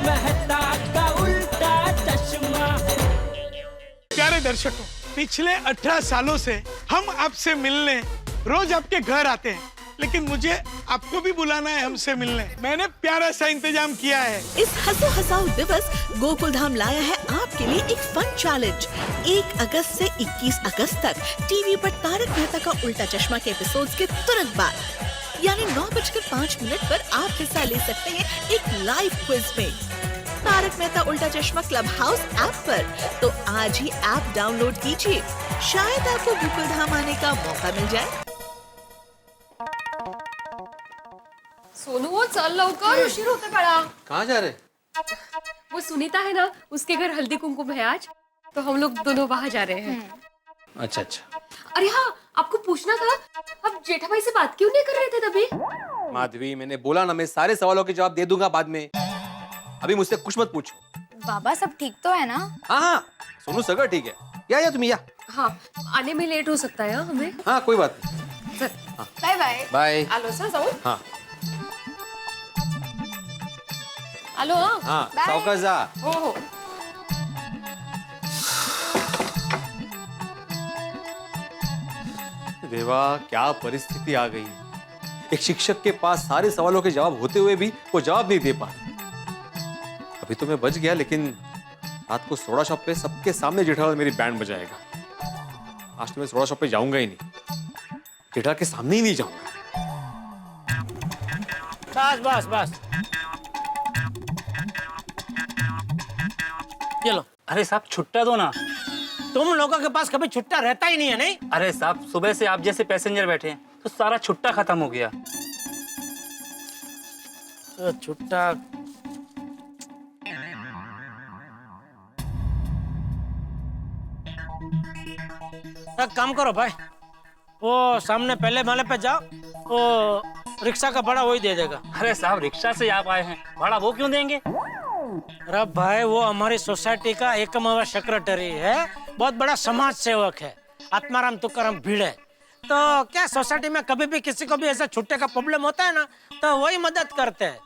मेहता का उल्टा चश्मा। प्यारे दर्शकों, पिछले 18 सालों से हम आपसे मिलने रोज आपके घर आते हैं, लेकिन मुझे आपको भी बुलाना है हमसे मिलने। मैंने प्यारा सा इंतजाम किया है। इस हंसो हंसाओ दिवस गोकुल धाम लाया है आपके लिए एक फन चैलेंज। 1 अगस्त से 21 अगस्त तक टीवी पर तारक मेहता का उल्टा चश्मा के एपिसोड्स के तुरंत बाद यानी 9:05 पर आप हिस्सा ले सकते हैं एक लाइव क्विज में तारक मेहता उल्टा चश्मा क्लब हाउस ऐप पर। तो आज ही ऐप डाउनलोड कीजिए, शायद आपको गोकुल धाम आने का मौका मिल जाए। सोनू वो चल लवकर, उशीर होते पड़ा। कहाँ जा रहे? वो सुनीता है ना, उसके घर हल्दी कुमकुम है आज, तो हम लोग दोनों वहाँ जा रहे हैं। अच्छा अच्छा। अरे हाँ, आपको पूछना था, आप जेठा भाई से बात क्यों नहीं कर रहे थे तभी? माधवी, मैंने बोला ना, मैं सारे सवालों के जवाब दे दूंगा बाद में। अभी मुझसे कुछ मत पूछो। बाबा सब ठीक तो है ना? हाँ हाँ, सोनू सगर ठीक है। या तुम या। हाँ, आने में लेट हो सकता है हमें। हाँ कोई बात नहीं। Bye bye. बाय। आलो सा जाओ। हाँ आलो। हाँ, सावकाश जा। हो। देवा, क्या परिस्थिति आ गई। एक शिक्षक के पास सारे सवालों के जवाब होते हुए भी वो जवाब नहीं दे पा। अभी तो मैं बच गया, लेकिन रात को सोडा शॉप पे सबके सामने जेठालाल मेरी बैंड बजाएगा। आज तो मैं सोडा शॉप पे जाऊंगा ही नहीं, जेठालाल के सामने ही नहीं जाऊंगा। बस बस बस, ये लो। अरे साहब छुट्टा दो ना। तुम लोगों के पास कभी छुट्टा रहता ही नहीं है, नहीं? अरे साहब, सुबह से आप जैसे पैसेंजर बैठे हैं तो सारा छुट्टा खत्म हो गया। तो छुट्टा एक काम करो भाई, वो सामने पहले माले पे जाओ, वो रिक्शा का भाड़ा वही दे देगा। अरे साहब, रिक्शा से आप आए हैं, भाड़ा वो क्यों देंगे? अरे भाई, वो हमारी सोसाइटी का एकमात्र सेक्रेटरी है, बहुत बड़ा समाज सेवक है, आत्माराम तुकाराम भिड़े। तो क्या सोसाइटी में कभी भी किसी को भी ऐसा छुट्टे का प्रॉब्लम होता है ना, तो वही मदद करते हैं।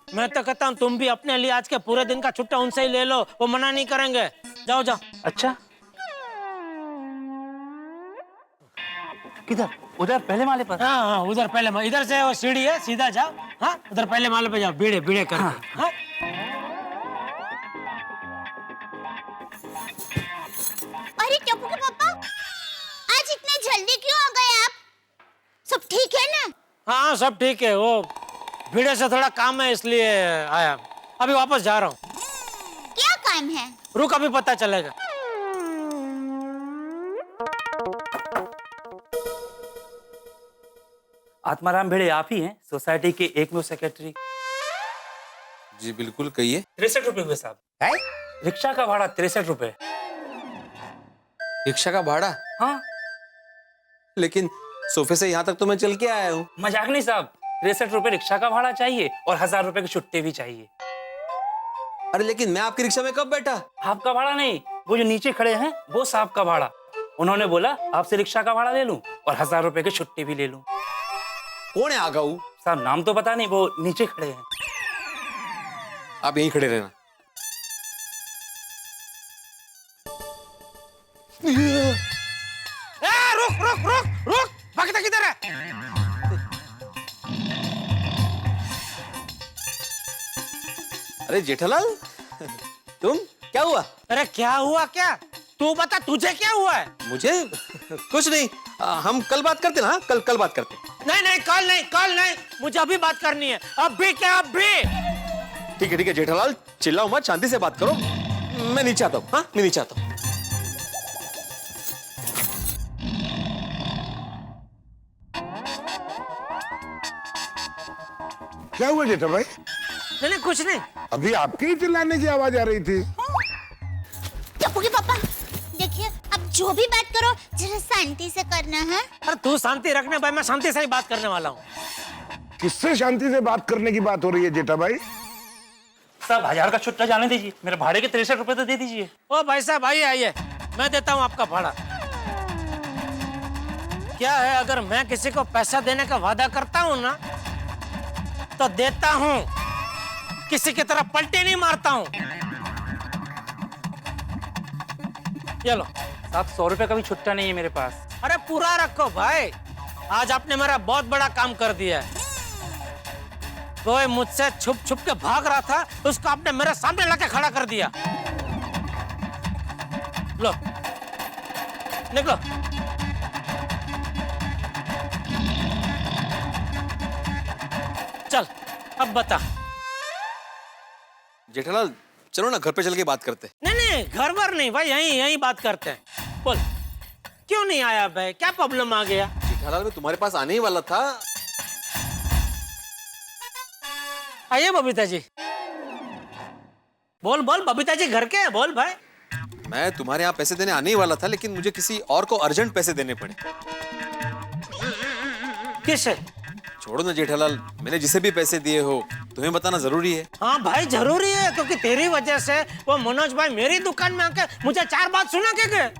मैं तो कहता हूँ तुम भी अपने लिए आज के पूरे दिन का छुट्टा उनसे ही ले लो, वो मना नहीं करेंगे। जाओ जाओ। अच्छा, किधर? उधर पहले माले पर? हाँ हाँ, उधर पहले, इधर से वो सीढ़ी है, सीधा जाओ। हाँ, उधर पहले माले पे जाओ, बीड़े बीड़े कर। हाँ। अरे टप्पू के पापा, आज इतने जल्दी क्यों आ गए आप? सब ठीक है ना? हाँ सब ठीक है, वो भीड़े से थोड़ा काम है इसलिए आया। अभी वापस जा रहा हूँ। क्या काम है? रुक, अभी पता चलेगा। आत्माराम भिड़े आप ही हैं, सोसाइटी के एकमेव सेक्रेटरी? जी बिल्कुल, कहिए। 63 रुपए हुए साहब। है? रिक्शा का भाड़ा 63 रुपए। रिक्शा का भाड़ा? हाँ। लेकिन सोफे से यहाँ तक तो मैं चल के आया हूँ। मजाक नहीं साहब, 63 रुपए रिक्शा का भाड़ा चाहिए और 1000 रुपए की छुट्टी भी चाहिए। अरे लेकिन मैं आपकी रिक्शा में कब बैठा? आपका भाड़ा नहीं, वो जो नीचे खड़े हैं वो साहब का भाड़ा। उन्होंने बोला आपसे रिक्शा का भाड़ा ले लूं और 1000 रुपए की छुट्टी भी ले लूं। कौन है आगाऊ? साहब नाम तो पता नहीं, वो नीचे खड़े हैं। आप यहीं खड़े रहना। रुक रुक रुक रुक, भागता किधर है? अरे जेठालाल, तुम क्या हुआ? अरे क्या हुआ क्या? तू बता, तुझे क्या हुआ है? मुझे कुछ नहीं। हम कल बात करते ना। कल बात करते। नहीं नहीं, कल नहीं, मुझे अभी बात करनी है। अभी क्या अभी? ठीक है जेठालाल, चिल्लाओ मत, शांति से बात करो। मैं नीचे आता हूँ। हाँ, मैं नीचे आता हूँ। क्या हुआ जेठा भाई? नहीं कुछ नहीं। अभी आपके ही चिल्लाने की आवाज आ रही थी। टप्पू के पापा, देखिए, अब जो भी बात करो जरा शांति से करना है। अरे तू शांति रखने भाई, मैं शांति से ही बात करने वाला हूँ। किससे शांति से बात करने की बात हो रही है जेठा भाई? साहब 1000 का छुट्टा जाने दीजिए, मेरे भाड़े के 63 रुपए तो दे दीजिए। ओ भाई साहब, आइए, मैं देता हूँ आपका भाड़ा। क्या है, अगर मैं किसी को पैसा देने का वादा करता हूँ ना, तो देता हूँ। किसी की तरह पलटी नहीं मारता हूँ। ये लो। साहब 100 रुपए का भी छुट्टा नहीं है मेरे पास। अरे पूरा रखो भाई, आज आपने मेरा बहुत बड़ा काम कर दिया है। कोई मुझसे छुप छुप के भाग रहा था, उसको आपने मेरे सामने लाके खड़ा कर दिया। लो निकलो। चल अब बता। जेठालाल चलो ना घर पे चल के बात करते। नहीं नहीं, घर भर नहीं भाई, यहीं यहीं बात करते हैं। बोल क्यों नहीं आया भाई, क्या प्रॉब्लम आ गया? जेठालाल मैं तुम्हारे पास आने ही वाला था। आइए बबीता जी। बोल बोल बबीता जी घर के हैं, बोल भाई। मैं तुम्हारे यहाँ पैसे देने आने ही वाला था, लेकिन मुझे किसी और को अर्जेंट पैसे देने पड़े। किसे? छोड़ो ना जेठालाल, मैंने जिसे भी पैसे दिए हो तुम्हें बताना जरूरी है। हाँ भाई जरूरी है, क्योंकि तेरी वजह से वो मनोज भाई मेरी दुकान में आके मुझे 4 बात सुना के गए।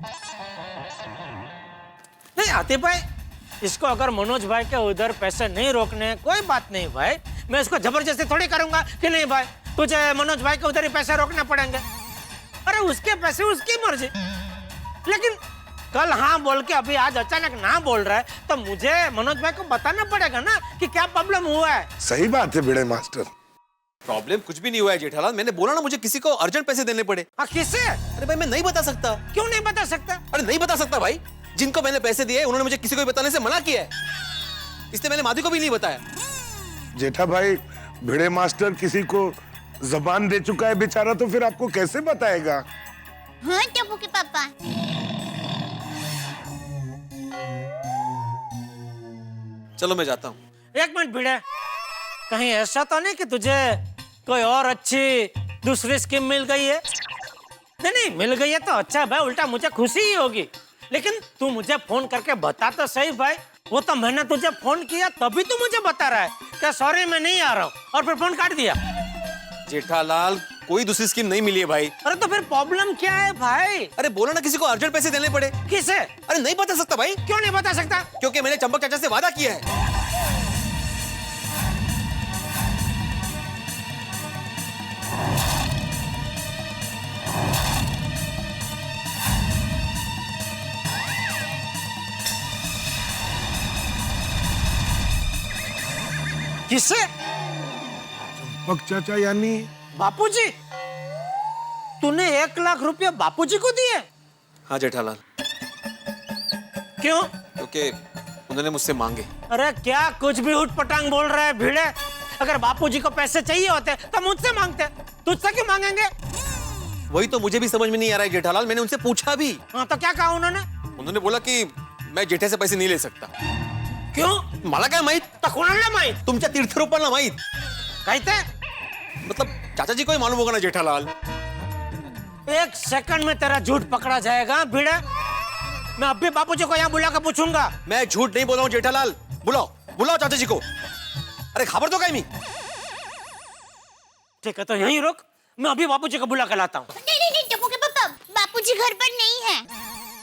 नहीं आतिफ भाई, इसको अगर मनोज भाई के उधर पैसे नहीं रोकने, कोई बात नहीं भाई, मैं इसको जबरदस्ती थोड़ी करूंगा कि नहीं भाई तुझे मनोज भाई के उधर ही पैसे रोकने पड़ेंगे। अरे उसके पैसे उसकी मर्जी। लेकिन कल हाँ बोल के अभी आज अचानक ना बोल रहा है, तो मुझे मनोज भाई को बताना पड़ेगा ना कि क्या प्रॉब्लम हुआ है। सही बात है भिड़े मास्टर। प्रॉब्लम कुछ भी नहीं हुआ है जेठालाल, मैंने बोला ना मुझे किसी को अर्जेंट पैसे देने पड़े। हाँ किससे? अरे भाई मैं नहीं बता सकता। क्यों नहीं बता सकता? अरे नहीं बता सकता भाई, जिनको मैंने पैसे दिए उन्होंने मुझे किसी को भी बताने से मना किया है, इसलिए मैंने माधु को भी नहीं बताया। जेठा भाई भिड़े मास्टर किसी को जबान दे चुका है बेचारा, तो फिर आपको कैसे बताएगा? हाँ टप्पू के पापा। चलो मैं जाता हूँ। एक मिनट भिड़े, कहीं ऐसा तो नहीं कि तुझे कोई और अच्छी दूसरी स्कीम मिल गई है? नहीं नहीं मिल गई है तो अच्छा भाई, उल्टा मुझे खुशी ही होगी। लेकिन तू मुझे फोन करके बता तो सही भाई। वो तो मैंने तुझे फोन किया तभी तू मुझे बता रहा है क्या सॉरी मैं नहीं आ रहा हूँ, और फिर फोन काट दिया। जेठालाल कोई दूसरी स्कीम नहीं मिली है भाई। अरे तो फिर प्रॉब्लम क्या है भाई? अरे बोला ना किसी को अर्जेंट पैसे देने पड़े। किसे? अरे नहीं बता सकता भाई। क्यों नहीं बता सकता? क्योंकि मैंने चंपक चाचा से वादा किया है। किससे? चंपक चाचा यानी? बापूजी? तूने 1 लाख रुपया बापूजी को दिए? हाँ जेठालाल। क्यों? क्योंकि उन्होंने मुझसे मांगे। अरे क्या कुछ भी उठपटांग बोल रहा है भिड़े। अगर बापूजी को पैसे चाहिए होते तो मुझसे मांगते, तुझसे क्यों मांगेंगे? वही तो मुझे भी समझ में नहीं आ रहा है जेठालाल, मैंने उनसे पूछा भी। हाँ तो क्या कहा उन्होंने? उन्होंने बोला कि मैं जेठे से पैसे नहीं ले सकता। क्यों? मला काय माहित? तो कोणाला माहित? तुमच्या तीर्थरूपाला माहित। कहते मतलब चाचा जी को ही मालूम होगा ना जेठालाल। 1 सेकंड में तेरा झूठ पकड़ा जाएगा भिड़े। मैं अभी बापूजी को यहाँ बुला कर पूछूंगा। मैं झूठ नहीं बोल रहा हूँ जेठालाल, बुलाओ बुलाओ चाचा जी को। अरे खबर तो काय मी। ठीक है तो यहीं रुक, मैं अभी बापूजी को बुला कर लाता हूँ। नहीं टप्पू के पापा, बापूजी घर पर नहीं है।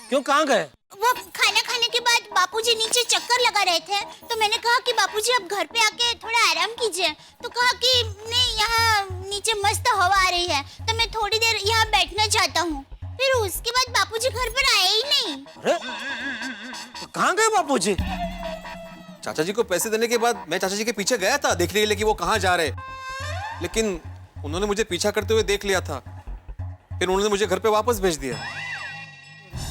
क्यों, कहाँ गए? वो खाना खाने के बाद बापूजी नीचे चक्कर लगा रहे थे, तो मैंने कहा कि बापूजी अब घर पे आके थोड़ा आराम कीजिए। तो कहा कि नहीं, यहाँ नीचे मस्त हवा आ रही है, तो मैं थोड़ी देर यहाँ बैठना चाहता हूँ। फिर उसके बाद बापूजी घर पर आए ही नहीं। अरे तो कहाँ गए बापूजी? चाचा जी को पैसे देने के बाद मैं चाचा जी के पीछे गया था देखने के लिए कि वो कहाँ जा रहे, लेकिन उन्होंने मुझे पीछा करते हुए देख लिया था, फिर उन्होंने मुझे घर पे वापस भेज दिया।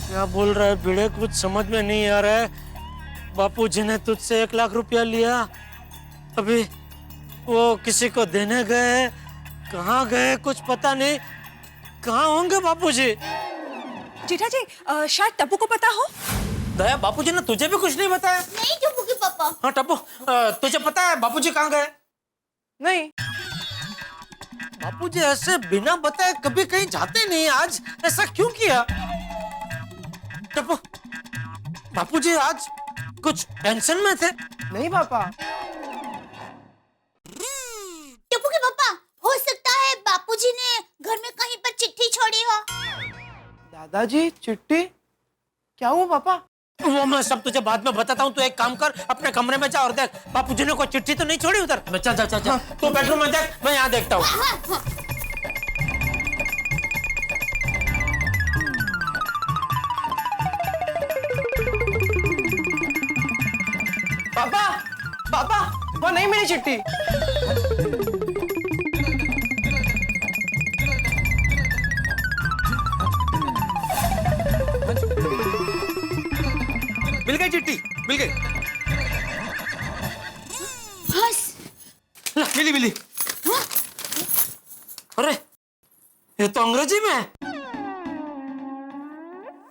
क्या बोल रहा है भिड़े, कुछ समझ में नहीं आ रहा है। बापूजी ने तुझसे 1 लाख रुपया लिया, अभी वो किसी को देने गए, कहाँ गए कुछ पता नहीं। कहाँ होंगे बापूजी? जेठा जी शायद टप्पू को पता हो। दया, बापूजी ने तुझे भी कुछ नहीं बताया? नहीं टप्पू के पापा। हाँ टप्पू, तुझे पता है बापूजी कहाँ गए? नहीं। बापूजी ऐसे बिना बताए कभी कहीं जाते नहीं, आज ऐसा क्यों किया? टप्पू, बापूजी आज कुछ टेंशन में थे? नहीं पापा। टप्पू के पापा, हो सकता है बापूजी ने घर में कहीं पर चिट्ठी छोड़ी हो। दादाजी चिट्ठी? क्या हुआ पापा? वो मैं सब तुझे बाद में बताता हूँ। तू एक काम कर, अपने कमरे में जा और देख बापूजी ने कोई चिट्ठी तो नहीं छोड़ी उधर। चल चल चल चल, तू बेडरूम में देख, मैं यहाँ देखता हूँ। पापा पापा, वो नहीं मिली चिट्ठी। मिल गई चिट्ठी, मिल गई। मिली मिली। अरे ये तो अंग्रेजी में है।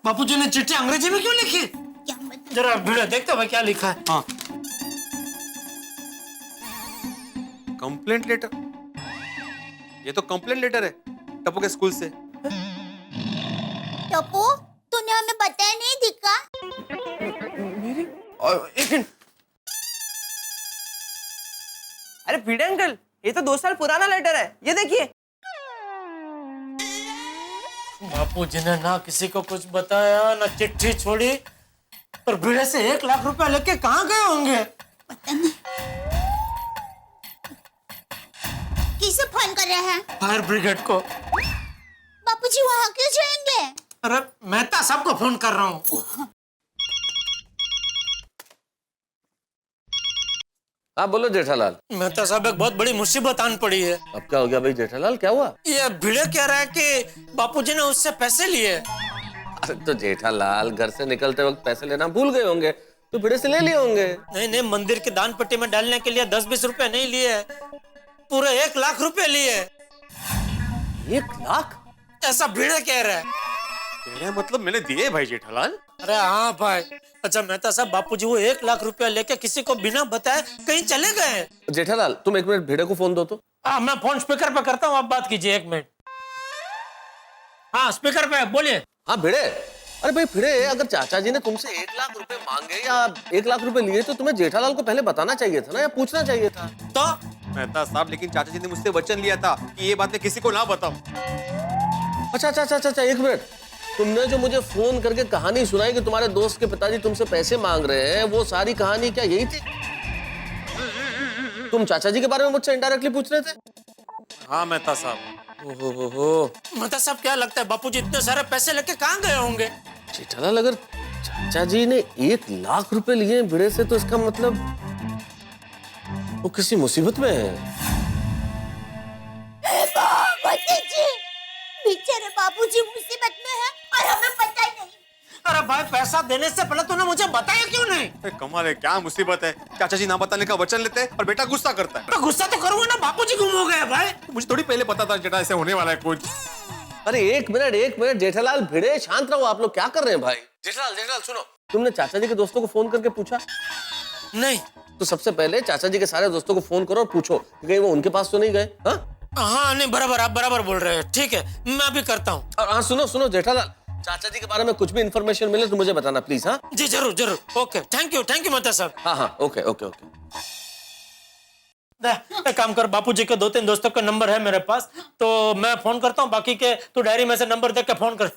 बापूजी ने चिट्ठी अंग्रेजी में क्यों लिखी? क्या मतलब? जरा भिड़े देखते भाई क्या लिखा है। हाँ, कंप्लेंट लेटर। ये तो कंप्लेंट लेटर है टप्पू के स्कूल से। टप्पू, तूने हमें बताया नहीं दिखा? एक मिनट। अरे भिड़े अंकल, ये तो 2 साल पुराना लेटर है, ये देखिए। बापूजी ने ना किसी को कुछ बताया, ना चिट्ठी छोड़ी, पर भिड़े से 1 लाख रुपया लेके कहाँ गए होंगे? किसे फोन कर रहे हैं? फायर ब्रिगेड को। बापूजी वहाँ क्यों जाएंगे? अरे मेहता साहब को फोन कर रहा हूँ। हाँ बोलो जेठालाल। मेहता साहब एक बहुत बड़ी मुसीबत आन पड़ी है। अब क्या हो गया भाई जेठालाल, क्या हुआ? ये भिड़े कह रहा है कि बापूजी ने उससे पैसे लिए। अरे तो जेठालाल घर से निकलते वक्त पैसे लेना भूल गए होंगे, तो भिड़े से ले लिए होंगे। नहीं नहीं, मंदिर की दान पेटी में डालने के लिए 10-20 रुपए नहीं लिए, पूरे 1 लाख रुपए लिए। 1 लाख? ऐसा भिड़े कह रहा है। तेरा मतलब मैंने दिए भाई जेठालाल? अरे हाँ भाई। अच्छा मेहता साहब, बापूजी वो 1 लाख रुपया लेके किसी को बिना बताए कहीं चले गए। जेठालाल तुम 1 मिनट भिड़े को फोन दो तो। हाँ मैं फोन स्पीकर पे करता हूँ, आप बात कीजिए 1 मिनट। हाँ स्पीकर पे बोलिए। हाँ भिड़े, अरे भाई भिड़े, अगर चाचा जी ने तुमसे 1 लाख रुपए मांगे या 1 लाख रुपए लिए तो तुम्हें जेठालाल को पहले बताना चाहिए था ना, या पूछना चाहिए था। तो मेहता साहब, लेकिन चाचा जी ने मुझसे वचन लिया था कि ये बातें किसी को ना बताऊं। अच्छा अच्छा अच्छा अच्छा, 1 मिनट। तुमने जो मुझे फोन करके कहानी सुनाई कि तुम्हारे दोस्त के पिताजी तुमसे पैसे मांग रहे हैं, वो सारी कहानी क्या यही थी? तुम चाचा जी के बारे में मुझसे इनडायरेक्टली पूछ रहे थे? हाँ मेहता साहब। मेहता साहब क्या लगता है बापूजी इतने सारे पैसे लेके कहाँ गए होंगे? जेठालाल अगर चाचा जी ने 1 लाख रुपए लिए हैं भिड़े से, तो इसका मतलब वो किसी मुसीबत में है। बेचारे बापूजी मुसीबत में है और हमें पता ही नहीं। अरे भाई पैसा देने से पहले तूने मुझे बताया क्यों नहीं? कमाल है, क्या मुसीबत है। चाचा जी ना बताने का वचन लेते हैं और बेटा गुस्सा करता है। तो गुस्सा तो करूंगा ना, बापूजी गुम हो गए भाई। मुझे थोड़ी पहले पता था जेठा ऐसे होने वाला है कुछ। अरे 1 मिनट जेठालाल, भिड़े शांत रहो, आप लोग क्या कर रहे हैं भाई? जेठालाल सुनो, तुमने चाचा जी के दोस्तों को फोन करके पूछा? नहीं। तो सबसे पहले चाचा जी के सारे दोस्तों को फोन करो और पूछो कि कहीं वो उनके पास तो नहीं गए। हाँ नहीं, बराबर, आप बराबर बोल रहे हैं। ठीक है, मैं अभी करता हूँ। और हाँ सुनो जेठालाल, चाचा जी के बारे में कुछ भी इंफॉर्मेशन मिले तो मुझे बताना प्लीज। हाँ जी जरूर जरूर। ओके, थैंक यू मेहता साहब। हाँ ओके। एक काम कर, बापूजी के 2-3 दोस्तों का नंबर है मेरे पास, तो मैं फोन करता हूँ, बाकी के तू डायरी में से नंबर देख के फोन कर।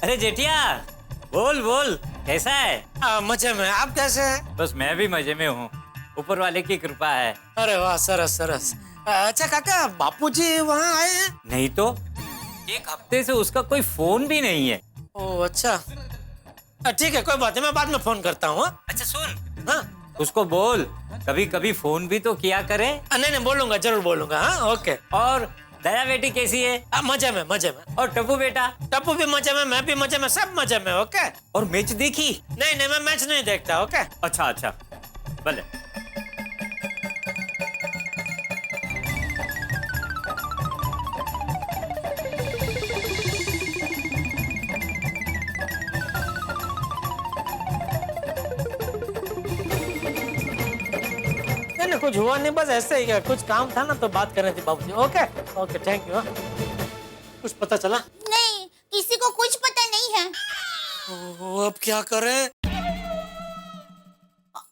अरे जेठिया, बोल कैसा है? मजे में। आप कैसे हैं? बस मैं भी मजे में हूँ, ऊपर वाले की कृपा है। अरे वाह, सरस। अच्छा काका, बापूजी वहाँ आए हैं? नहीं तो 1 हफ्ते से उसका कोई फोन भी नहीं है। ओह अच्छा, ठीक है, कोई बात नहीं, मैं बाद में फोन करता हूँ। अच्छा सुन, हाँ उसको बोल कभी कभी फोन भी तो किया करे। नहीं बोलूंगा, जरूर बोलूंगा। हाँ ओके। और दया बेटी कैसी है? मजे में। और टप्पू बेटा? टप्पू भी मजे में, मैं भी मजे में, सब मजे में। ओके। और मैच देखी? नहीं मैं मैच नहीं देखता। ओके। अच्छा भले। नहीं कुछ हुआ नहीं, बस ऐसे ही कुछ काम था ना, तो बात कर रहे थे बाबूजी। Okay thank you. कुछ पता चला? नहीं, किसी को कुछ पता नहीं है। अब क्या करें?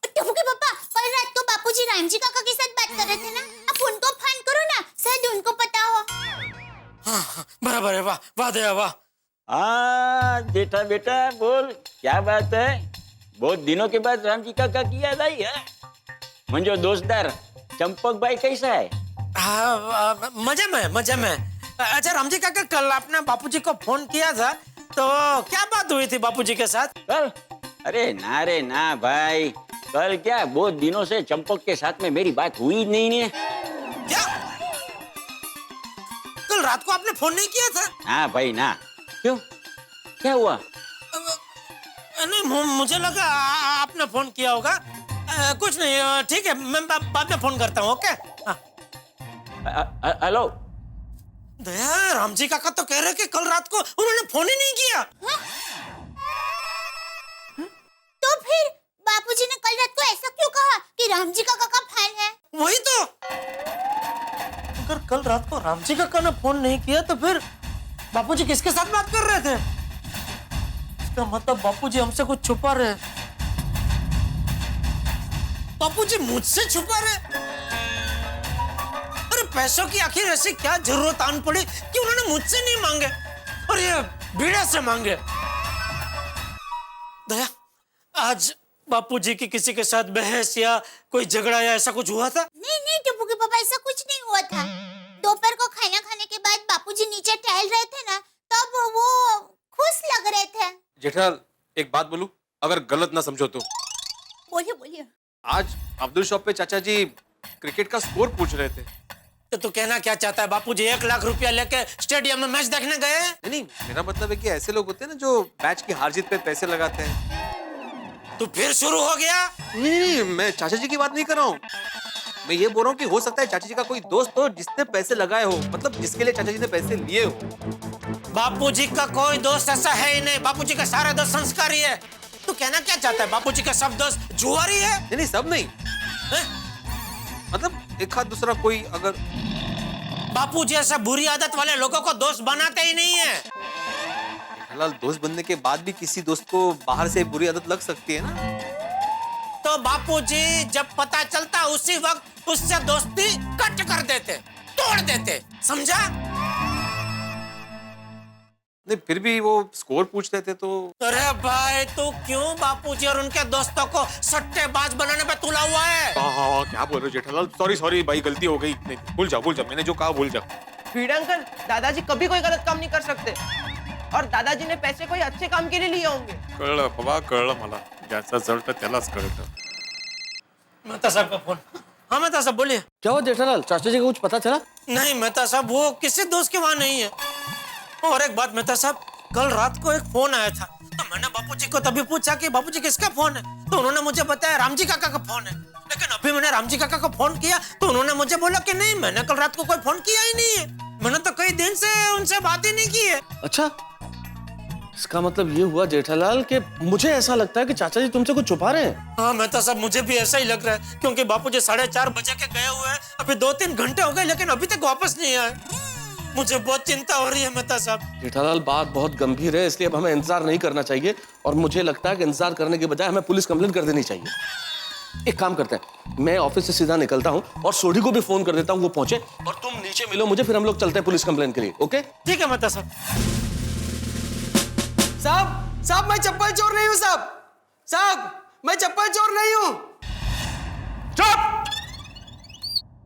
टप्पू के पापा, कल रात को बापूजी राम जी काका के साथ बात कर रहे थे ना, आप उनको फोन करो ना, शायद उनको पता हो। बराबर है, वाह वाह दया वाह। हाँ जेठा बेटा बोल, क्या बात है? बहुत दिनों के बाद रामजी काका की याद आई है। मंजो दोस्तदार चंपक भाई कैसा है? हाँ मजे में। अच्छा रामजी काका, कल आपने बापूजी को फोन किया था, तो क्या बात हुई थी बापूजी के साथ? कल? अरे ना भाई, कल क्या, बहुत दिनों से चंपक के साथ में मेरी बात हुई नहीं है। क्या कल रात को आपने फोन नहीं किया था? हाँ भाई ना। क्यों, क्या हुआ? नहीं, मुझे लगा आपने फोन किया होगा। कुछ नहीं, ठीक है, मैं बाद में फोन करता हूँ। ओके। हेलो दया, रामजी काका तो कह रहे कि कल रात को उन्होंने फोन ही नहीं किया। तो फिर बापूजी ने कल रात को ऐसा क्यों कहा कि रामजी काका का फैन है? वही तो, अगर कल रात को रामजी काका ने फोन नहीं किया तो फिर बापूजी किसके साथ बात कर रहे थे? इसका मतलब बापूजी हमसे कुछ छुपा रहे। बापूजी मुझसे छुपा रहे? अरे पैसों की आखिर ऐसी क्या जरूरत आन पड़ी कि उन्होंने मुझसे नहीं मांगे और ये बीड़ा से मांगे? दया, आज बापूजी की किसी के साथ बहस या कोई झगड़ा या ऐसा कुछ हुआ था? नहीं टप्पू के पापा, ऐसा कुछ नहीं हुआ था। दोपहर को खाना खाने के बाद बापूजी नीचे टहल रहे थे ना, तब वो खुश लग रहे थे। जेठालाल, एक बात बोलूं, अगर गलत ना समझो तो। बोलिए। आज अब्दुल शॉप पे चाचा जी क्रिकेट का स्कोर पूछ रहे थे। तो तू कहना क्या चाहता है? बापूजी 1 लाख रुपया लेके स्टेडियम में मैच देखने गए? नहीं, मेरा मतलब है कि ऐसे लोग होते हैं ना जो मैच की हार जीत पे पैसे लगाते हैं। तो फिर शुरू हो गया? नहीं, मैं चाचा जी की बात नहीं कर रहा हूँ। मैं ये बोल रहा हूँ कि हो सकता है चाचा जी का कोई दोस्त हो जिसने पैसे लगाए हो, मतलब जिसके लिए चाचा जी ने पैसे लिए हो। बापूजी का कोई दोस्त ऐसा है ही नहीं। बापूजी का सारा दोस्त संस्कारी है। तू कहना क्या चाहता है? बापूजी का सब दोस्त जुआरी है? नहीं, सब नहीं है? मतलब एक हाथ दूसरा कोई अगर। बापूजी ऐसा बुरी आदत वाले लोगों को दोस्त बनाते ही नहीं है। जेठालाल, दोस्त बनने के बाद भी किसी दोस्त को बाहर से बुरी आदत लग सकती है ना। तो बापूजी जब पता चलता उसी वक्त उससे दोस्ती कट कर देते, तोड़ देते, समझा? नहीं, फिर भी वो स्कोर पूछ रहे थे तो। अरे भाई, तू क्यों बापूजी और उनके दोस्तों को सट्टेबाज बनाने पे तुला हुआ है? हाँ, क्या बोल रहे हो जेठालाल? सॉरी भाई, गलती हो गई। भूल जाओ, मैंने जो कहा भूल जाओ। भिड़े अंकल, दादाजी कभी कोई गलत काम नहीं कर सकते और दादाजी ने पैसे कोई अच्छे काम के लिए लिए होंगे। कळलं बाबा, कळलं मला। ज्याचा जळतं त्यालाच कळतं। मेहता साहब का फोन। हाँ मेहता साहब, बोलिए। क्या हुआ जेठालाल, चाचा जी को कुछ पता चला? नहीं मेहता साहब, वो किसी दोस्त के वहाँ नहीं है। और एक बात मेहता साहब, कल रात को एक फोन आया था, तो मैंने बापूजी को तभी पूछा कि बापूजी किसका फोन है, तो उन्होंने मुझे बताया रामजी काका का फोन है। लेकिन अभी मैंने रामजी काका को फोन किया तो उन्होंने मुझे बोला कि नहीं, मैंने कल रात को कोई फोन किया ही नहीं है। मैंने तो कई दिन से उनसे बात ही नहीं की है। अच्छा, इसका मतलब ये हुआ जेठालाल कि मुझे ऐसा लगता है कि चाचा जी तुमसे कुछ छुपा रहे हैं। हाँ मेहता साहब, मुझे भी ऐसा ही लग रहा है, क्योंकि बापूजी 4:30 बजे के गए हुए हैं। अभी 2-3 घंटे हो गए लेकिन अभी तक वापस नहीं आए। मुझे बहुत चिंता हो रही है मेहता साहब। जेठालाल, बात बहुत गंभीर है, इसलिए अब हमें इंतजार नहीं करना चाहिए और मुझे लगता है कि इंतजार करने के बजाय हमें पुलिस कंप्लेंट कर देनी चाहिए। एक काम करते हैं, मैं ऑफिस से सीधा निकलता हूँ और सोढ़ी को भी फोन कर देता हूँ, वो पहुंचे और तुम नीचे मिलो मुझे, फिर हम लोग चलते हैं पुलिस कंप्लेंट के लिए। ओके? ठीक है मेहता साहब। साहब, मैं चप्पल चोर नहीं हूँ साहब, मैं चप्पल चोर नहीं हूँ। चुप!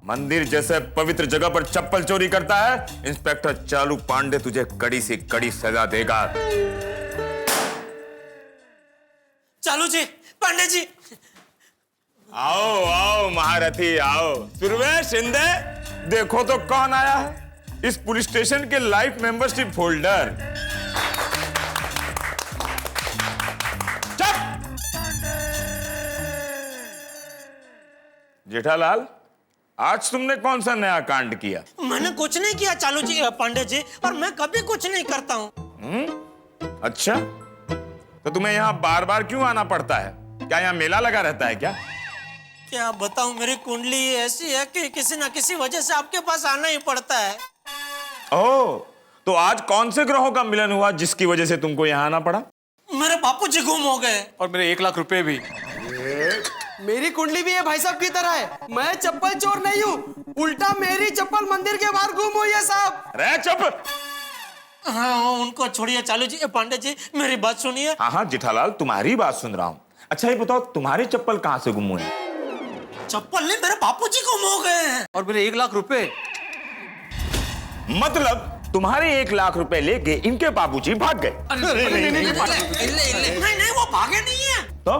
मंदिर जैसे पवित्र जगह पर चप्पल चोरी करता है, इंस्पेक्टर चालू पांडे तुझे कड़ी से कड़ी सजा देगा। चालू जी, पांडे जी। आओ महारथी आओ। सुरवे शिंदे, देखो तो कौन आया है, इस पुलिस स्टेशन के लाइफ मेंबरशिप होल्डर। जेठालाल, आज तुमने कौन सा नया कांड किया? मैंने कुछ नहीं किया चालू जी, पांडे जी, और मैं कभी कुछ नहीं करता हूँ। अच्छा, तो तुम्हें यहाँ बार बार क्यों आना पड़ता है? क्या यहाँ मेला लगा रहता है क्या? क्या बताऊं, मेरी कुंडली ऐसी है कि किसी ना किसी वजह से आपके पास आना ही पड़ता है। ओह, तो आज कौन से ग्रहों का मिलन हुआ जिसकी वजह से तुमको यहाँ आना पड़ा? मेरे बापूजी गुम हो गए और मेरे 1 लाख रुपए भी। मेरी कुंडली भी है भाई साहब की तरह है। मैं चप्पल चोर नहीं हूँ, उल्टा मेरी चप्पल मंदिर के बाहर गुम हुई है साहब। अरे चुप! हाँ उनको छोड़िए चालू जी। पांडे जी मेरी बात सुनिए। हाँ हाँ जेठालाल, तुम्हारी बात सुन रहा हूँ। अच्छा ये बताओ, तुम्हारी चप्पल कहाँ से गुम हुई? चप्पल नहीं, मेरे बापूजी गुम हो गए हैं। और मेरे 1 लाख रुपए। मतलब तुम्हारे 1 लाख रुपए लेके इनके बाबूजी भाग गए? नहीं वो भागे नहीं है। तो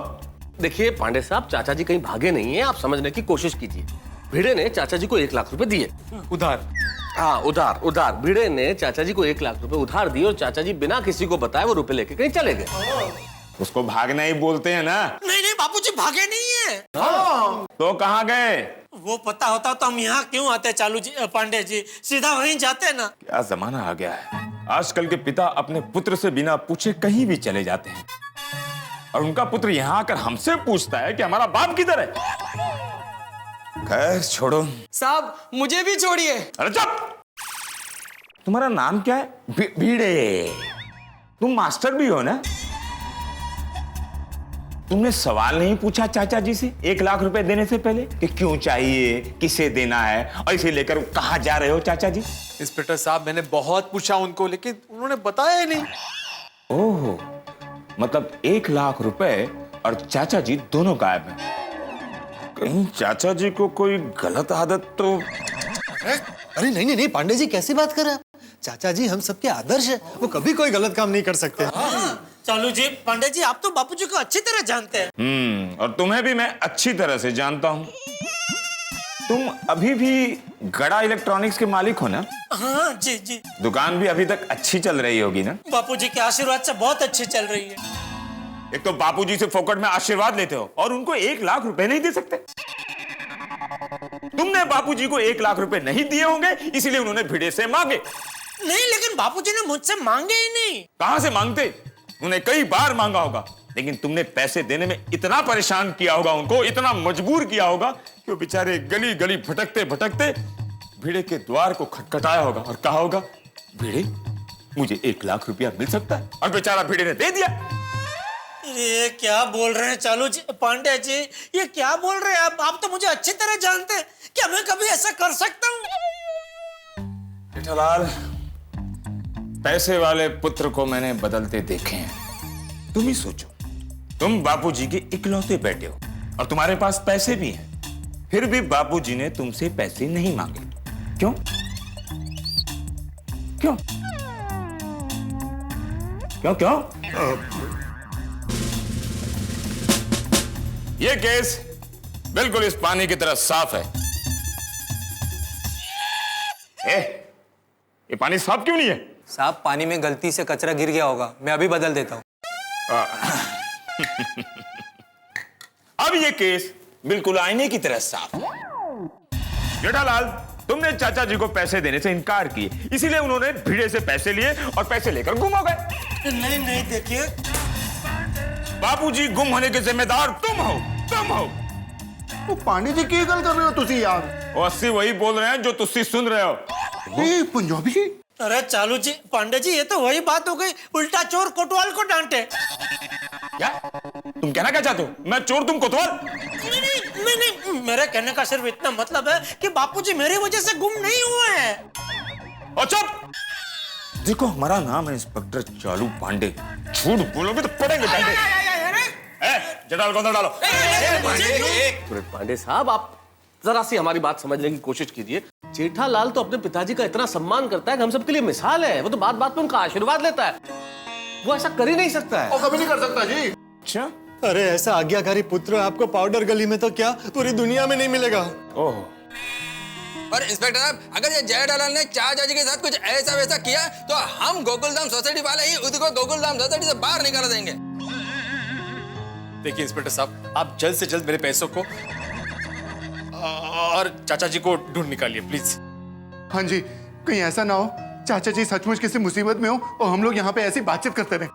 देखिए पांडे साहब, चाचा जी कहीं भागे नहीं है, आप समझने की कोशिश कीजिए। भिड़े ने चाचा जी को 1 लाख रुपए दिए उधार। हाँ उधार। भिड़े ने चाचा जी को 1 लाख रुपए उधार दिए और चाचा जी बिना किसी को बताए वो रुपए लेके कहीं चले गए। उसको भागना ही बोलते हैं ना। नहीं बापूजी भागे नहीं है। तो कहाँ गए? वो पता होता तो हम यहाँ क्यों आते चालू जी? पांडे जी सीधा वहीं जाते ना। क्या जमाना आ गया है, आजकल के पिता अपने पुत्र से बिना पूछे कहीं भी चले जाते हैं और उनका पुत्र यहाँ आकर हमसे पूछता है कि हमारा बाप किधर है। खैर छोड़ो। साहब मुझे भी छोड़िए। अरे चुप! तुम्हारा नाम क्या है? भिड़े। तुम मास्टर भी हो ना? तुमने सवाल नहीं पूछा चाचा जी से 1 लाख रुपए देने से पहले कि क्यों चाहिए, किसे देना है और इसे लेकर कहां जा रहे हो चाचा जी? इंस्पेक्टर साहब मैंने बहुत पूछा उनको, लेकिन उन्होंने बताया ही नहीं। ओह, मतलब 1 लाख रुपए और चाचा जी दोनों गायब हैं। कहीं चाचा जी को कोई गलत आदत तो? अरे नहीं पांडे जी कैसी बात कर रहे हैं? चाचा जी हम सबके आदर्श है, वो कभी कोई गलत काम नहीं कर सकते। चालू जी पांडे जी आप तो बापूजी को अच्छी तरह जानते हैं। और तुम्हें भी मैं अच्छी तरह से जानता हूँ। तुम अभी भी गड़ा इलेक्ट्रॉनिक्स के मालिक हो ना? हाँ जी। दुकान भी अभी तक अच्छी चल रही होगी ना? बापूजी के आशीर्वाद से बहुत अच्छी चल रही है। एक तो बापूजी से फोकट में आशीर्वाद लेते हो और उनको 1 लाख रुपए नहीं दे सकते। तुमने बापूजी को 1 लाख रुपए नहीं दिए होंगे, इसीलिए उन्होंने भिड़े से मांगे। नहीं लेकिन बापूजी ने मुझसे मांगे ही नहीं। कहां से मांगते? उन्हें कई बार मांगा होगा, लेकिन तुमने पैसे देने में इतना परेशान किया होगा उनको, इतना मजबूर किया होगा कि वो बेचारे गली गली भटकते भटकते भिड़े के द्वार को खटखटाया होगा और कहा होगा, भिड़े मुझे 1 लाख रुपया मिल सकता है? और बेचारा भिड़े ने दे दिया। ये क्या बोल रहे हैं चालू जी? पांडे जी ये क्या बोल रहे हैं आप तो मुझे अच्छी तरह जानते हैं। क्या मैं कभी ऐसा कर सकता हूँ? जेठालाल, पैसे वाले पुत्र को मैंने बदलते देखे हैं। तुम ही सोचो, तुम बापूजी के इकलौते बेटे हो और तुम्हारे पास पैसे भी हैं, फिर भी बापूजी ने तुमसे पैसे नहीं मांगे। क्यों? क्यों? क्यों क्यों? ये केस बिल्कुल इस पानी की तरह साफ है। ये पानी साफ क्यों नहीं है? साहब पानी में गलती से कचरा गिर गया होगा, मैं अभी बदल देता हूँ। अब ये केस बिल्कुल आईने की तरह साफ है। जेठालाल, तुमने चाचा जी को पैसे देने से इनकार किए, इसीलिए उन्होंने भिड़े से पैसे लिए और पैसे लेकर गुम हो गए। नहीं देखिए, बापूजी गुम होने के जिम्मेदार तुम हो। वो पांडे जी की गल कर रहे हो तुसी यार? वो 80 वही बोल रहे हैं जो तुसी सुन रहे हो। पंजाबी? अरे चालू जी पांडे जी ये तो वही बात हो गई, उल्टा चोर कोतवाल को डांटे। क्या तुम कहना क्या चाहते हो? मैं चोर, तुम कोतवाल? नहीं, मेरे कहने का सिर्फ इतना मतलब है कि बापूजी मेरी वजह से गुम नहीं हुए हैं। और चुप! देखो हमारा नाम है इंस्पेक्टर चालू पांडे, झूठ बोलोगे तो पड़ेंगे डंडे। जेठालाल को अंदर डालो। पांडे साहब आप जरा सी हमारी बात समझने की कोशिश कीजिए। जेठालाल तो अपने पिताजी का इतना सम्मान करता है कि हम सबके लिए मिसाल है। वो तो बात बात में उनका आशीर्वाद लेता है, वो ऐसा कर ही नहीं सकता है। कभी नहीं कर सकता जी। अच्छा, अरे ऐसा आज्ञाकारी पुत्र आपको पाउडर गली में तो क्या पूरी दुनिया में नहीं मिलेगा। ओह, पर इंस्पेक्टर साहब, अगर ये जेठालाल ने चाचा जी के साथ कुछ ऐसा वैसा किया तो हम गोकुलधाम सोसाइटी वाले ही उसको गोकुलधाम सोसाइटी से बाहर निकाल देंगे। देखिए इंस्पेक्टर साहब, आप जल्द से जल्द मेरे पैसों को और चाचा जी को ढूंढ निकालिए प्लीज। हाँ जी, कहीं ऐसा ना हो चाचा जी सचमुच किसी मुसीबत में हो और हम लोग यहाँ पे ऐसी बातचीत करते रहे।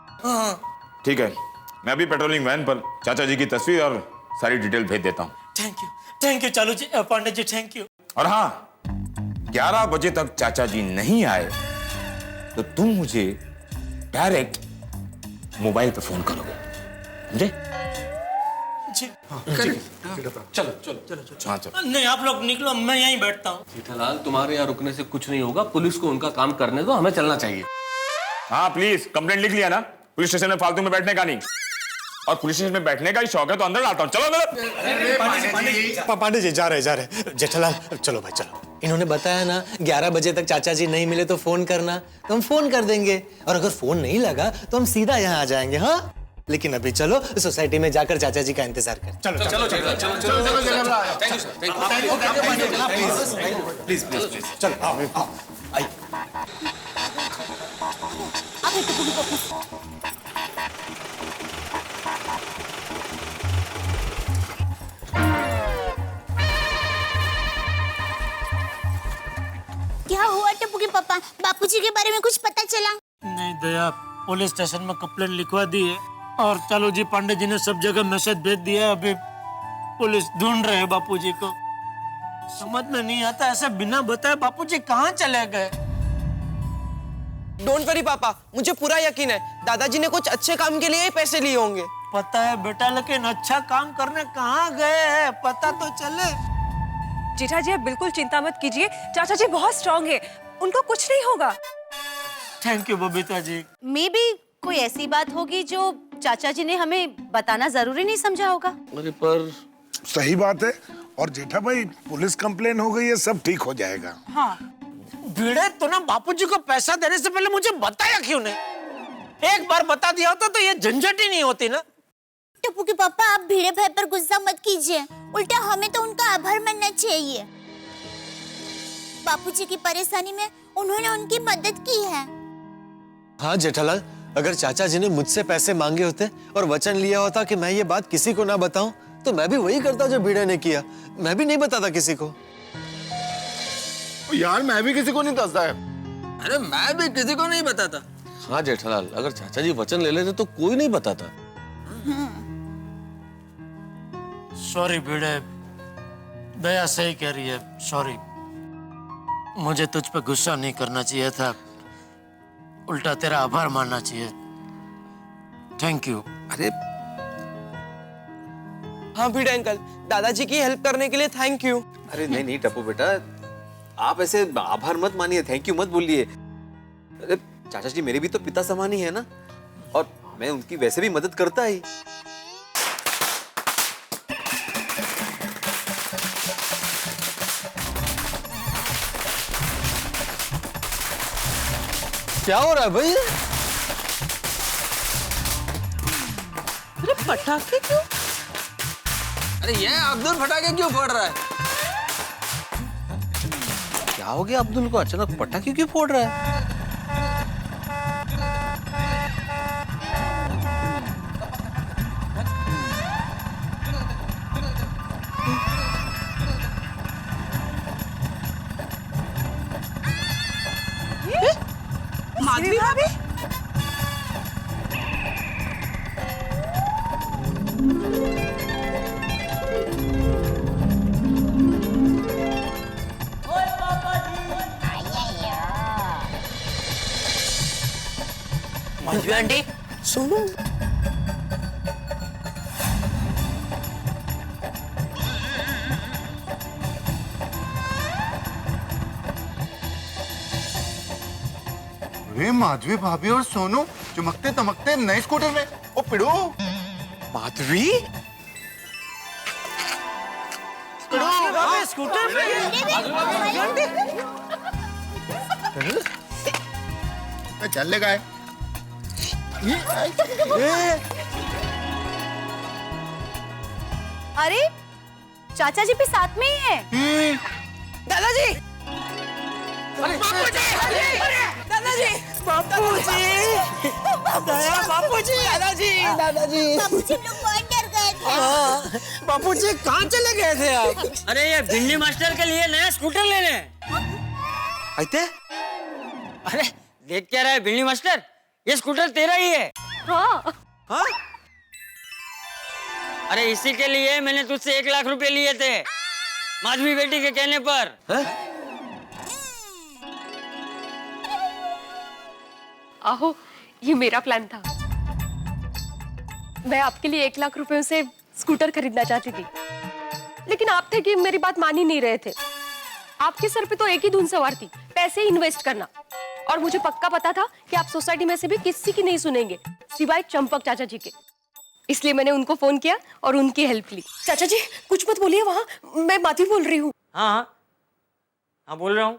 ठीक है, मैं अभी पेट्रोलिंग वैन पर चाचा जी की तस्वीर और सारी डिटेल भेज देता हूँ। थैंक यू चालू जी, पांडे जी थैंक यू। और हाँ, 11 बजे तक चाचा जी नहीं आए तो तुम मुझे डायरेक्ट मोबाइल पे फोन करोगे, समझे? चलो। नहीं आप लोग निकलो, मैं यहीं बैठता हूँ। जेठालाल तुम्हारे यहाँ रुकने से कुछ नहीं होगा, पुलिस को उनका काम करने दो, हमें चलना चाहिए। हाँ प्लीज, कंप्लेंट लिख लिया ना? पुलिस स्टेशन में फालतू में बैठने का नहीं। और पुलिस स्टेशन में बैठने का ही शौक है तो अंदर डालता हूँ। चलो अंदर। पांडे जी जा रहे जेठालाल, चलो भाई चलो। इन्होंने बताया ना 11 बजे तक चाचा जी नहीं मिले तो फोन करना, तो हम फोन कर देंगे, और अगर फोन नहीं लगा तो हम सीधा यहाँ आ जाएंगे। हाँ, लेकिन अभी चलो सोसाइटी में जाकर चाचा जी का इंतजार करें। चलो चलो चलो चलो thank you sir, thank you. Please please please चलो आओ आइए। क्या हुआ टप्पू के पापा? बापूजी के बारे में कुछ पता चला? नहीं दया, पुलिस स्टेशन में कंप्लेंट लिखवा दी है और चालू जी पांडे जी ने सब जगह मैसेज भेज दिया है। अभी पुलिस ढूंढ रहे हैं बापूजी को। समझ में नहीं आता ऐसे बिना बताए बापूजी कहाँ चले गए। डोंट वरी पापा, मुझे पूरा यकीन है दादाजी ने कुछ अच्छे काम के लिए ही पैसे लिए होंगे। पता है बेटा, लेकिन अच्छा काम करने कहाँ गए हैं पता तो चले। जेठा जी आप बिल्कुल चिंता मत कीजिए, चाचा जी बहुत स्ट्रांग है, उनको कुछ नहीं होगा। Thank you Babita ji. Maybe कोई ऐसी बात होगी जो चाचा जी ने हमें बताना जरूरी नहीं समझा होगा। अरे पर सही बात है। और जेठा भाई, पुलिस कंप्लेन हो गई है, सब ठीक हो जाएगा। हाँ, भिड़े तो ना बापूजी को पैसा देने से पहले मुझे बताया क्यों नहीं? एक बार बता दिया होता तो ये झंझट ही नहीं होती ना। टप्पू के पापा, आप भिड़े भाई पर गुस्सा मत कीजिए, उल्टा हमें तो उनका आभार मानना चाहिए। बापूजी की परेशानी में उन्होंने उनकी मदद की है। हाँ जेठालाल, अगर चाचा जी ने मुझसे पैसे मांगे होते और वचन लिया होता कि मैं ये बात किसी को ना बताऊं, तो मैं भी वही करता जो भिड़े ने किया। मैं भी नहीं बताता किसी को। यार मैं भी किसी को नहीं बताता है। अरे मैं भी किसी को नहीं बताता। हाँ जेठालाल, अगर चाचा जी वचन ले लेते तो कोई नहीं बताता। सॉरी भिड़े, दया सही कह रही है, सॉरी। मुझे तुझ पे गुस्सा नहीं करना चाहिए था, उल्टा तेरा आभार मानना चाहिए। Thank you. अरे हाँ भिड़े अंकल, दादाजी की हेल्प करने के लिए थैंक यू। अरे नहीं नहीं टप्पू बेटा, आप ऐसे आभार मत मानिए, थैंक यू मत बोलिए। अरे चाचा जी मेरे भी तो पिता समान ही है ना, और मैं उनकी वैसे भी मदद करता ही। क्या हो रहा है भाई? अरे पटाखे क्यों? अरे ये अब्दुल फटाके क्यों फोड़ रहा है? क्या हो गया अब्दुल को, अचानक पटाखे क्यों फोड़ रहा है? माधवी भाभी? माधवी आंटी सुनो। वे माधवी भाभी और सोनू चमकते तमकते नए स्कूटर में। ओ पिड़ो, माधवी? स्कूटर में चल लेगा है। अरे चाचा जी भी साथ में ही है। दादाजी, दादाजी, बापूजी, दया बापूजी, दादाजी, दादाजी, बापूजी लोग बहुत डर गए थे। बापूजी कहाँ चले गए थे आप? अरे ये भिंडी मास्टर के लिए नया स्कूटर लेने। आते? अरे देख क्या रहा है भिंडी मास्टर, ये स्कूटर तेरा ही है। हाँ। हाँ? अरे इसी के लिए मैंने तुझसे 1 लाख रुपए लिए थे, माधवी बेटी के कहने पर। आहो, ये मेरा प्लान था। मैं आपके लिए 1 लाख रुपयों से स्कूटर खरीदना चाहती थी, लेकिन आप थे कि मेरी बात मान ही नहीं रहे थे। आपके सर पे तो एक ही धुन सवार थी, पैसे इन्वेस्ट करना, और मुझे पक्का पता था कि आप सोसाइटी में से भी किसी की नहीं सुनेंगे सिवाय चंपक चाचा जी के। इसलिए मैंने उनको फोन किया और उनकी हेल्प ली। चाचा जी कुछ मत बोलिए, वहाँ मैं माधवी बोल रही हूँ। हाँ हाँ हाँ बोल रहा हूँ।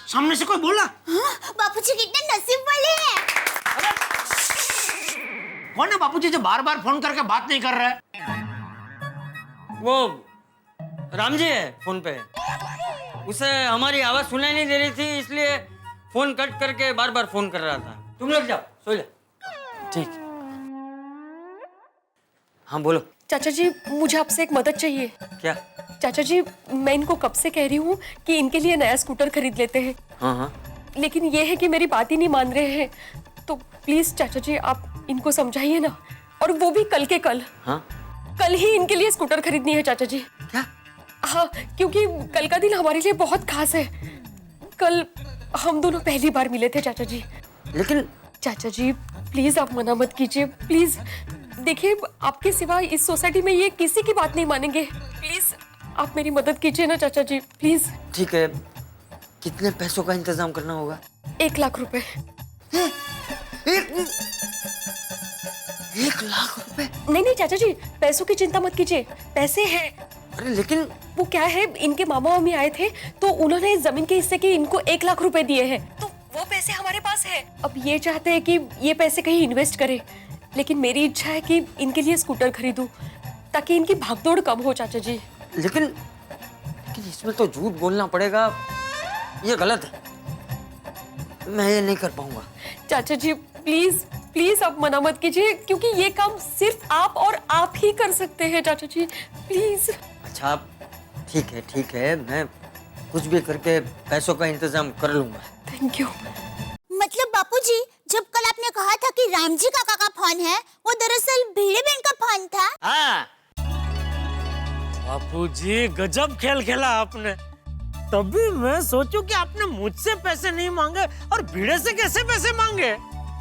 सामने से कोई बोला? बापूजी कितने नसीब वाले हैं। कौन है बापूजी जो बार बार फोन करके बात नहीं कर रहा है? वो राम जी है फोन पे। उसे हमारी आवाज सुनाई नहीं दे रही थी, इसलिए फोन कट करके बार बार फोन कर रहा था। तुम लोग जाओ सो जा। ठीक। हाँ बोलो। चाचा जी मुझे आपसे एक मदद चाहिए। क्या? चाचा जी मैं इनको कब से कह रही हूँ कि इनके लिए नया स्कूटर खरीद लेते हैं। हाँ हाँ। लेकिन ये है कि मेरी बात ही नहीं मान रहे हैं, तो प्लीज चाचा जी आप इनको समझाइए ना, और वो भी कल के कल। हाँ? कल ही इनके लिए स्कूटर खरीदनी है चाचा जी। क्या? हाँ, क्योंकि कल का दिन हमारे लिए बहुत खास है। कल हम दोनों पहली बार मिले थे चाचा जी। लेकिन चाचा जी प्लीज आप मना मत कीजिए, प्लीज। देखिए आपके सिवा इस सोसाइटी में ये किसी की बात नहीं मानेंगे। प्लीज आप मेरी मदद कीजिए ना चाचा जी, प्लीज। ठीक है, कितने पैसों का इंतजाम करना होगा? 1 लाख रुपए। 1 लाख रुपए? नहीं चाचा जी पैसों की चिंता मत कीजिए, पैसे हैं। अरे लेकिन वो क्या है, इनके मामा मम्मी आए थे तो उन्होंने इस जमीन के हिस्से के इनको 1 लाख रुपए दिए हैं, तो वो पैसे हमारे पास है। अब ये चाहते हैं कि ये पैसे कहीं इन्वेस्ट करें, लेकिन मेरी इच्छा है कि इनके लिए स्कूटर खरीदूं ताकि इनकी भागदौड़ कम हो चाचा जी। लेकिन इसमें तो झूठ बोलना पड़ेगा, ये गलत है। मैं ये नहीं कर पाऊंगा। चाचा जी प्लीज प्लीज आप मना मत कीजिए, क्योंकि ये काम सिर्फ आप और आप ही कर सकते हैं चाचा जी, प्लीज। अच्छा ठीक है, मैं कुछ भी करके पैसों का इंतजाम कर लूंगा। Thank you. मतलब बापूजी जब कल आपने कहा था कि रामजी काका का फोन है, वो दरअसल भिड़े बहन का फोन था। हाँ। बापूजी गजब खेल खेला आपने। तभी मैं सोचूं कि आपने मुझसे पैसे नहीं मांगे और भिड़े से कैसे पैसे मांगे।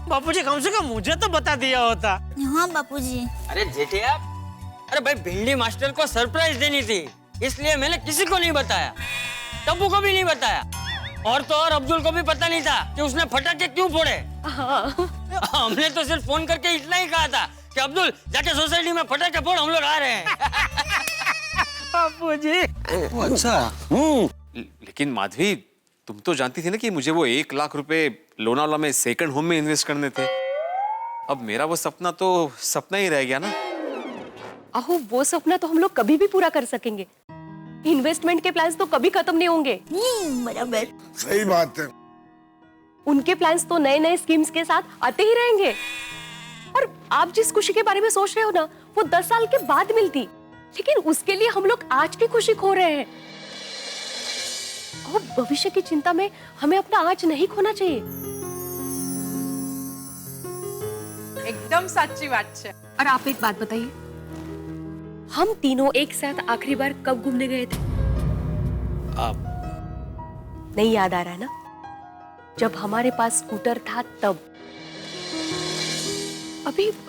बापूजी कम से कम मुझे तो बता दिया होता। हाँ बापूजी। अरे जेठे आप, अरे भाई भिंडी मास्टर को सरप्राइज देनी थी, इसलिए मैंने किसी को नहीं बताया, टप्पू को भी नहीं बताया, और तो और अब्दुल को भी पता नहीं था कि उसने फटाके क्यों फोड़े। हमने तो सिर्फ फोन करके इतना ही कहा था कि अब्दुल जाके सोसाइटी में फटाके फोड़, हम लोग आ रहे हैं। बापूजी। अच्छा। लेकिन माधवी तुम तो जानती थी ना कि मुझे वो 1 लाख रुपए लोनावाला में सेकंड होम में इन्वेस्ट करने थे। अब मेरा वो सपना तो सपना ही रह गया ना। अहो वो सपना तो हम लोग कभी भी पूरा कर सकेंगे। इन्वेस्टमेंट के प्लान्स तो कभी खत्म नहीं होंगे। बराबर। सही बात है। उनके प्लान्स तो नए नए स्कीम्स के साथ आते ही रहेंगे। और आप जिस खुशी के बारे में सोच रहे हो ना, वो 10 साल के बाद मिलती, लेकिन उसके लिए हम लोग आज की खुशी खो रहे हैं। और भविष्य की चिंता में हमें अपना आज नहीं खोना चाहिए। एकदम सच्ची बात है। और आप एक बात बताइए, हम तीनों एक साथ आखिरी बार कब घूमने गए थे? नहीं याद आ रहा है ना? जब हमारे पास स्कूटर था तब।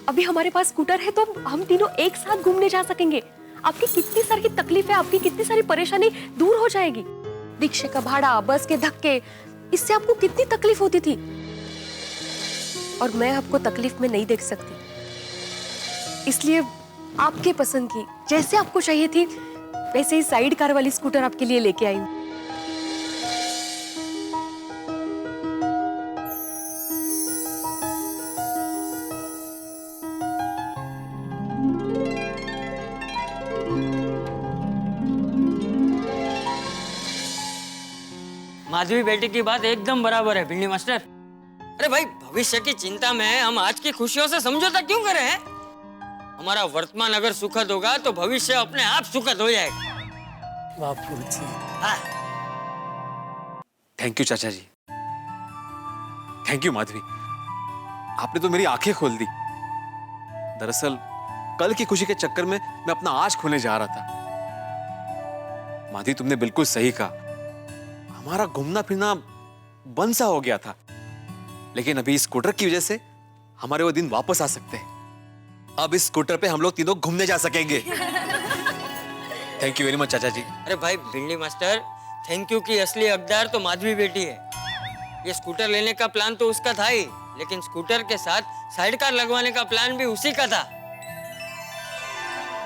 अभी हमारे पास स्कूटर है तो हम तीनों एक साथ घूमने जा सकेंगे। आपकी कितनी सारी तकलीफें, आपकी कितनी सारी परेशानी दूर हो जाएगी। रिक्शे का भाड़ा, बस के धक्के, इससे आपको कितनी तकलीफ होती थी, और मैं आपको तकलीफ में नहीं देख सकती। इसलिए आपके पसंद की, जैसे आपको चाहिए थी वैसे ही साइड कार वाली स्कूटर आपके लिए लेके आई हूँ। माधवी बेटी की बात एकदम बराबर है भिंडी मास्टर। अरे भाई भविष्य की चिंता में हम आज की खुशियों से समझौता क्यों कर रहे हैं? हमारा वर्तमान अगर सुखद होगा तो भविष्य अपने आप सुखद हो जाएगा। बापूजी। थैंक यू चाचा जी, थैंक यू माधवी, आपने तो मेरी आंखें खोल दी। दरअसल कल की खुशी के चक्कर में मैं अपना आज खोने जा रहा था। माधवी तुमने बिल्कुल सही कहा, हमारा घूमना फिरना बंद सा हो गया था, लेकिन अभी इस स्कूटर की वजह से हमारे वो दिन वापस आ सकते हैं। अब इस स्कूटर पे हम लोग तीनों घूमने जा सकेंगे। थैंक यू वेरी मच चाचा जी। अरे भाई भिंडी मास्टर, थैंक यू की असली हकदार तो माधवी बेटी है। ये स्कूटर लेने का प्लान तो उसका था ही, लेकिन स्कूटर के साथ साइड कार लगवाने का प्लान भी उसी का था।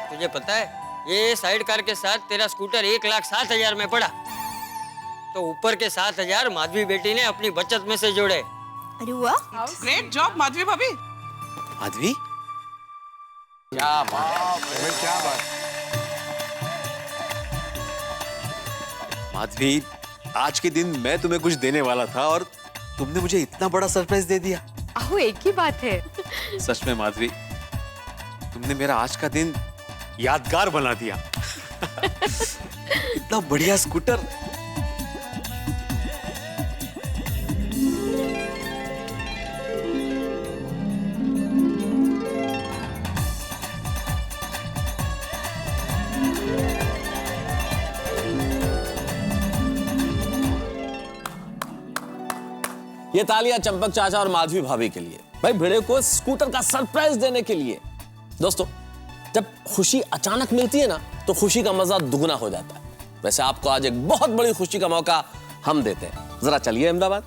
तुझे पता है, ये साइड कार के साथ तेरा स्कूटर 1,07,000 में पड़ा, तो ऊपर के 7,000 माधवी बेटी ने अपनी बचत में से जोड़े। अरे वाह, ग्रेट जॉब माधवी भाभी। माधवी, क्या बात, क्या बात। माधवी, आज के दिन मैं तुम्हें कुछ देने वाला था और तुमने मुझे इतना बड़ा सरप्राइज दे दिया। आहो, एक ही बात है। सच में माधवी, तुमने मेरा आज का दिन यादगार बना दिया। इतना बढ़िया स्कूटर। ये तालियां चंपक चाचा और माधवी भाभी के लिए, भाई भिड़े को स्कूटर का सरप्राइज देने के लिए। दोस्तों, जब खुशी अचानक मिलती है ना, तो खुशी का मजा दुगना हो जाता है। वैसे आपको आज एक बहुत बड़ी खुशी का मौका हम देते हैं। जरा चलिए अहमदाबाद।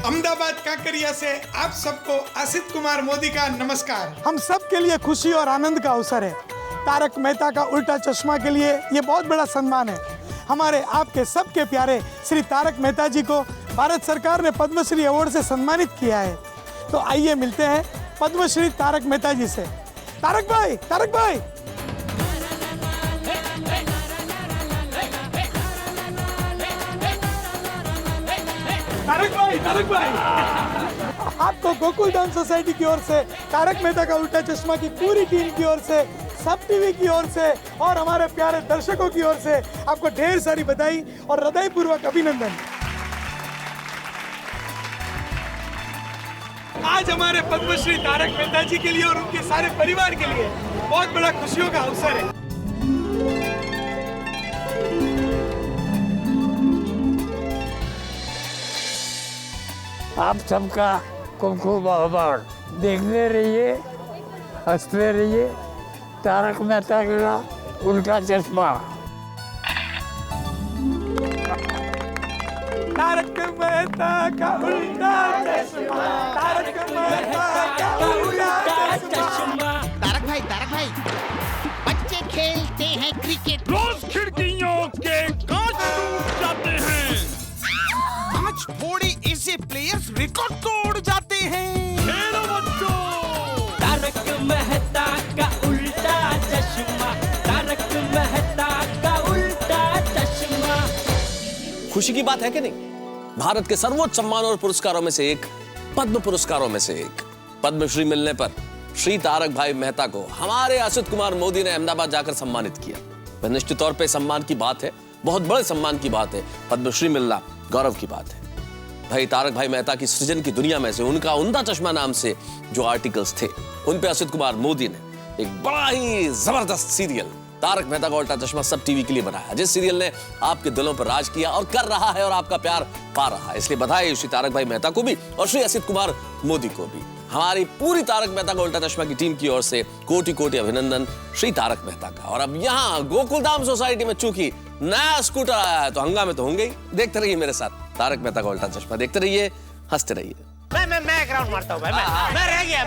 अहमदाबाद काकरिया से आप सबको असित कुमार मोदी का नमस्कार। हम सब के लिए खुशी और आनंद का अवसर है। तारक मेहता का उल्टा चश्मा के लिए ये बहुत बड़ा सम्मान है। हमारे आपके सबके प्यारे श्री तारक मेहता जी को भारत सरकार ने पद्मश्री अवार्ड से सम्मानित किया है। तो आइए मिलते हैं पद्मश्री तारक मेहता जी से। तारक भाई, तारक भाई। तारक भाई, तारक भाई, आपको गोकुलधाम सोसाइटी की ओर से, तारक मेहता का उल्टा चश्मा की पूरी टीम की ओर से, सब टीवी की ओर से और हमारे प्यारे दर्शकों की ओर से आपको ढेर सारी बधाई और हृदयपूर्वक अभिनंदन। आज हमारे पद्मश्री तारक मेहता जी के लिए और उनके सारे परिवार के लिए बहुत बड़ा खुशियों का अवसर है। आप सबका खूब आभार। देखते रहिए, हंसते रहिए। तारक मेहता का उल्टा चश्मा। तारक मेहता का उल्टा चश्मा, तारक मेहता का उल्टा चश्मा। तारक भाई, बच्चे खेलते हैं क्रिकेट, रोज खिड़कियों के कांच टूट जाते हैं। आज थोड़े ऐसे प्लेयर्स रिकॉर्ड तोड़ जाते हैं। खेलो बच्चों, तारक मेहता का उल्टा चश्मा, तारक मेहता का उल्टा चश्मा। खुशी की बात है कि नहीं? भारत के सर्वोच्च सम्मान और पुरस्कारों में से एक, पद्म पुरस्कारों में से एक, पद्मश्री मिलने पर श्री तारक भाई मेहता को हमारे असित कुमार मोदी ने अहमदाबाद जाकर सम्मानित किया। निश्चित तौर पे सम्मान की बात है, बहुत बड़े सम्मान की बात है। पद्मश्री मिलना गौरव की बात है। भाई तारक भाई मेहता की सृजन की दुनिया में से उनका उम्दा चश्मा नाम से जो आर्टिकल्स थे, उन पे असित कुमार मोदी ने एक बड़ा ही जबरदस्त सीरियल तारक मेहता का उल्टा चश्मा सब टीवी के लिए बनाया, जिस सीरियल ने आपके दिलों पर राज किया और कर रहा है और आपका प्यार पा रहा है। इसलिए बधाई श्री तारक भाई मेहता को भी और श्री असित कुमार मोदी को भी। हमारी पूरी तारक मेहता का उल्टा चश्मा की टीम की ओर से कोटि कोटि अभिनंदन श्री तारक मेहता का। और अब यहाँ गोकुलधाम सोसाइटी में चूंकि नया स्कूटर आया है तो हंगामे तो होंगे ही। देखते रहिए मेरे साथ तारक मेहता का उल्टा चश्मा, देखते रहिए, हंसते रहिए। मैं एक राउंड मारता हूँ भाई। मैं रह गया।